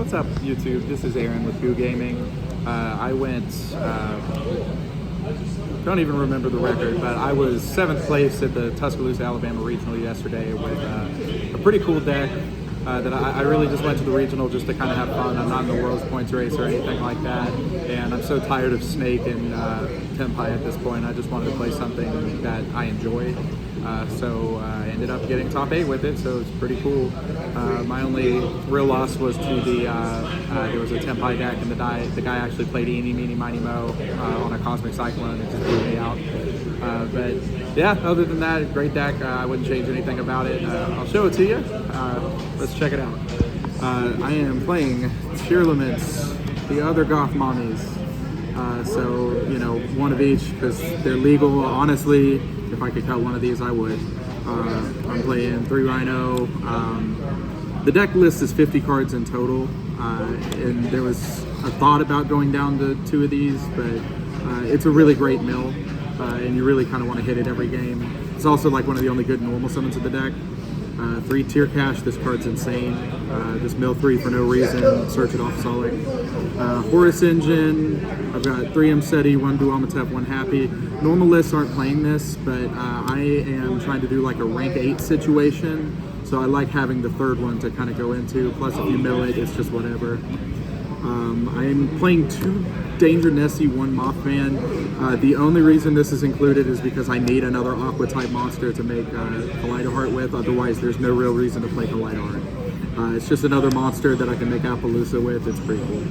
What's up, YouTube? This is Aaron with YuGiOh Gaming. I went, don't even remember the record, but I was 7th place at the Tuscaloosa, Alabama Regional yesterday with a pretty cool deck that I really just went to the regional just to kind of have fun. I'm not in the World's Points race or anything like that, and I'm so tired of Snake and Tempai at this point. I just wanted to play something that I enjoy. So I ended up getting top 8 with it, so it's pretty cool. My only real loss was to the, there was a Tempai deck, and the guy actually played Eeny, Meeny, Miny, Mo on a Cosmic Cyclone. It just blew me out. But yeah, other than that, great deck. I wouldn't change anything about it. I'll show it to you. Let's check it out. I am playing Tearlaments, the other Goth Mommies. So, you know, one of each because they're legal. Honestly, if I could cut one of these, I would. I'm playing 3 Rhino. The deck list is 50 cards in total, and there was a thought about going down to 2 of these, but it's a really great mill, and you really kind of want to hit it every game. It's also like one of the only good normal summons of the deck. 3 Tier Cash, this card's insane. This mill 3 for no reason, search it off Solid. Horus Engine, I've got 3 Mseti, 1 Duamatep, 1 Happy. Normal lists aren't playing this, but I am trying to do like a rank 8 situation, so I like having the 3rd one to kind of go into, plus if you mill it, it's just whatever. I'm playing 2 Danger Nessie, 1 Mothman. The only reason this is included is because I need another Aqua type monster to make Kaleido Heart with, otherwise there's no real reason to play Kaleido Heart. It's just another monster that I can make Appaloosa with. It's pretty cool.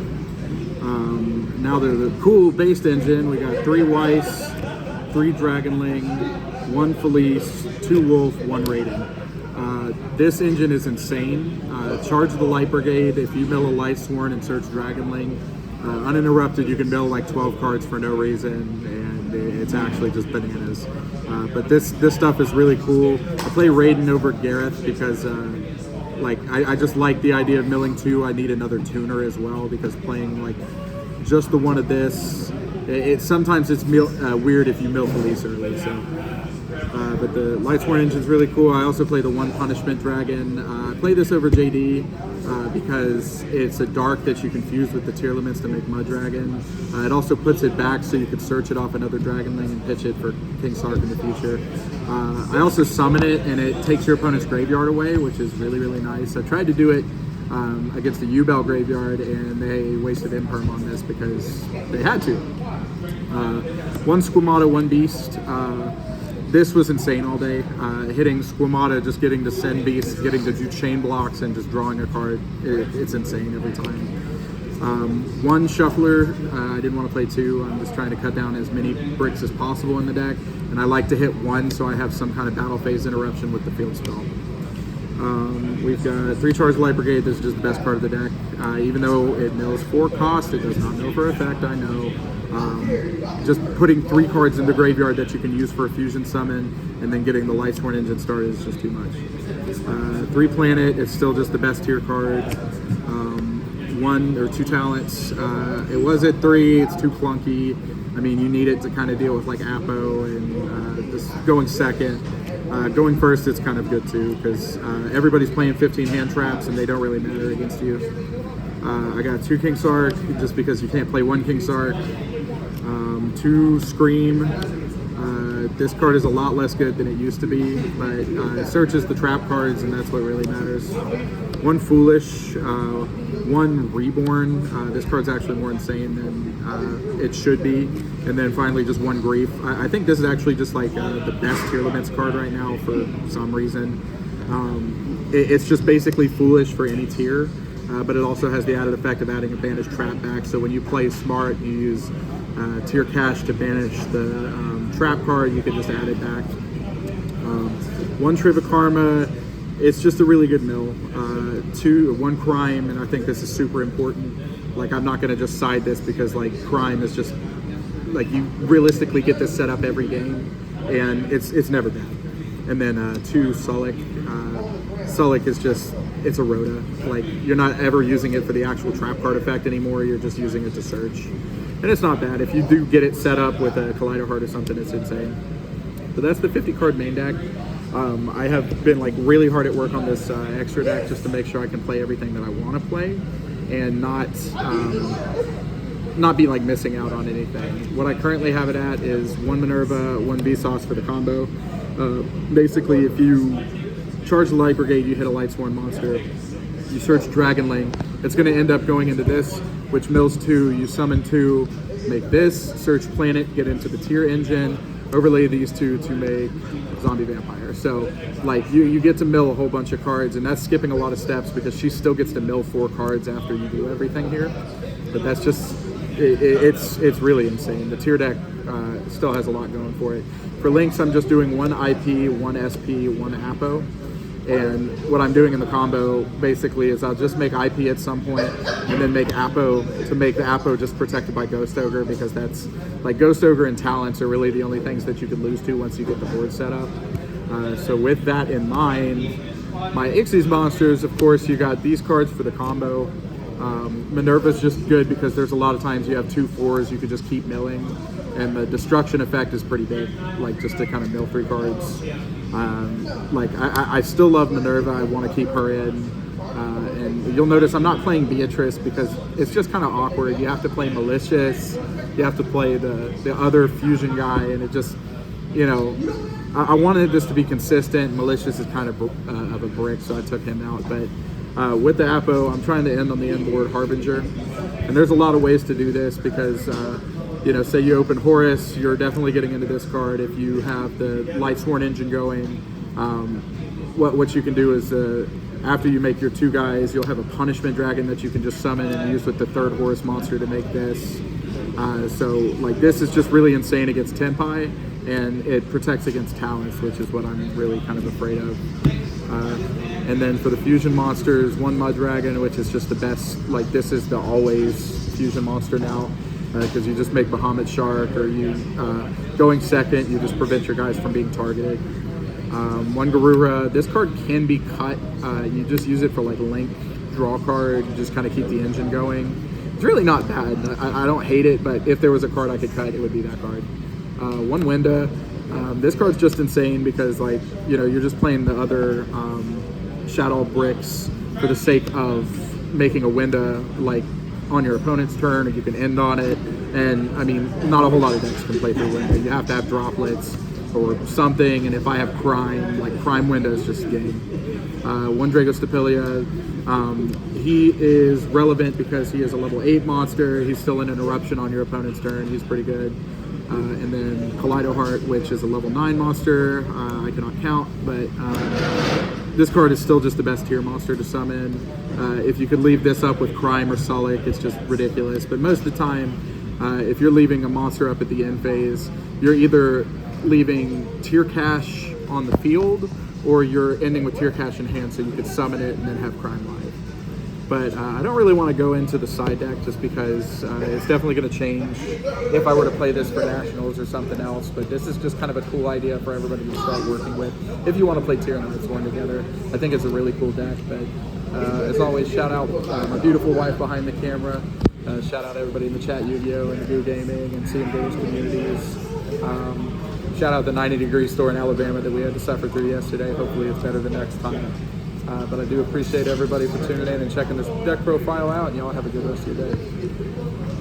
Now they're the cool based engine. We got 3 Weiss, 3 Dragonling, 1 Felice, 2 Wolf, 1 Raiden. This engine is insane. Charge the Light Brigade. If you mill a Lightsworn and search Dragonling, uninterrupted, you can mill like 12 cards for no reason, and it's actually just bananas. But this stuff is really cool. I play Raiden over Gareth because I just like the idea of milling 2. I need another tuner as well because playing like just the one of this, sometimes it's weird if you mill Felice early. So. But the Lightsworn engine is really cool. I also play the 1 Punishment Dragon. I play this over JD because it's a dark that you can fuse with the Tearlaments to make Mud Dragon. It also puts it back so you could search it off another Dragonling and pitch it for King Sark in the future. I also summon it and it takes your opponent's graveyard away, which is really, really nice. I tried to do it against the Yubel graveyard and they wasted Imperm on this because they had to. 1 Squamata, 1 Beast. This was insane all day. Hitting Squamata, just getting to send beasts, getting to do chain blocks, and just drawing a card. It's insane every time. 1 Shuffler. I didn't want to play 2. I'm just trying to cut down as many bricks as possible in the deck. And I like to hit 1 so I have some kind of battle phase interruption with the field spell. We've got 3 Charge Light Brigade. This is just the best card of the deck. Even though it mills 4 cost, it does not mill for effect, I know. Just putting 3 cards in the graveyard that you can use for a fusion summon and then getting the Lightsworn engine started is just too much. 3 Planet, it's still just the best tier card. 1 or 2 talents. It was at 3, it's too clunky. I mean, you need it to kind of deal with like Apo and just going second. Going first, it's kind of good too because everybody's playing 15 hand traps and they don't really matter against you. I got 2 King Sark just because you can't play 1 King Sark. 2 Scream. This card is a lot less good than it used to be, but it searches the trap cards and that's what really matters. 1 Foolish, 1 Reborn. This card's actually more insane than it should be. And then finally just 1 Grief. I think this is actually just like the best Tearlaments card right now for some reason. It's just basically Foolish for any tier. But it also has the added effect of adding a Banish Trap back. So when you play smart, you use Tier Cash to banish the trap card, you can just add it back. 1 Trivikarma, it's just a really good mill. 1 Crime, and I think this is super important. Like, I'm not gonna just side this because like Crime is just, like you realistically get this set up every game and it's never bad. And then 2 Sullick. Sullick is just, it's a Rhoda. Like, you're not ever using it for the actual trap card effect anymore, you're just using it to search. And it's not bad. If you do get it set up with a Kaleido Heart or something, it's insane. So that's the 50 card main deck. I have been like really hard at work on this extra deck just to make sure I can play everything that I want to play. and not be like missing out on anything. What I currently have it at is 1 Minerva, 1 Vsauce for the combo. Basically, if you charge the Light Brigade, you hit a Lightsworn monster, you search Dragonling, it's going to end up going into this, which mills 2, you summon 2, make this, search Planet, get into the tier engine, overlay these 2 to make Zombie Vampire. So like you get to mill a whole bunch of cards, and that's skipping a lot of steps because she still gets to mill 4 cards after you do everything here. But that's just, it's really insane. The tier deck still has a lot going for it. For links, I'm just doing 1 IP, 1 SP, 1 Apo. And what I'm doing in the combo basically is I'll just make IP at some point and then make Apo to make the Apo just protected by Ghost Ogre, because that's like Ghost Ogre and Talents are really the only things that you could lose to once you get the board set up. So with that in mind, my Ixies monsters, of course, you got these cards for the combo. Minerva's just good because there's a lot of times you have 2 4s you could just keep milling, and the destruction effect is pretty big, like just to kind of mill 3 cards. Like I still love Minerva. I want to keep her in, and you'll notice I'm not playing Beatrice because it's just kind of awkward. You have to play Malicious, you have to play the other fusion guy, and it just, you know, I wanted this to be consistent. Malicious is kind of a brick, so I took him out. But with the Apo, I'm trying to end on the inboard Harbinger, and there's a lot of ways to do this because you know, say you open Horus, you're definitely getting into this card. If you have the Lightsworn engine going, what you can do is after you make your 2 guys, you'll have a Punishment Dragon that you can just summon and use with the 3rd Horus monster to make this. So like this is just really insane against Tenpai, and it protects against Talents, which is what I'm really kind of afraid of. And then for the fusion monsters, 1 Mud Dragon, which is just the best. Like this is the always fusion monster now. Because you just make Bahamut Shark, or you going second, you just prevent your guys from being targeted. 1 Garura, this card can be cut. You just use it for like link draw card, you just kind of keep the engine going. It's really not bad. I don't hate it, but if there was a card I could cut, it would be that card. 1 Winda, this card's just insane because like, you know, you're just playing the other Shadow bricks for the sake of making a Winda like on your opponent's turn, or you can end on it. And I mean, not a whole lot of decks can play through Winda. You have to have droplets or something, and if I have Crime, like Crime Winda is just game. 1 Dragostapilia, he is relevant because he is a level 8 monster. He's still an interruption on your opponent's turn. He's pretty good. And then Kaleido Heart, which is a level 9 monster. I cannot count, but this card is still just the best tier monster to summon. If you could leave this up with Crime or Sulik, it's just ridiculous. But most of the time, if you're leaving a monster up at the end phase, you're either leaving tier cash on the field, or you're ending with tier cash in hand so you could summon it and then have Crime live. But I don't really want to go into the side deck just because it's definitely going to change if I were to play this for Nationals or something else. But this is just kind of a cool idea for everybody to start working with if you want to play Tier and Lightsworn together. I think it's a really cool deck. But as always, shout out my beautiful wife behind the camera. Shout out everybody in the chat, YuGiOh and Goo Gaming and CM Games communities. Shout out the 90 Degree store in Alabama that we had to suffer through yesterday. Hopefully it's better the next time. But I do appreciate everybody for tuning in and checking this deck profile out, and y'all have a good rest of your day.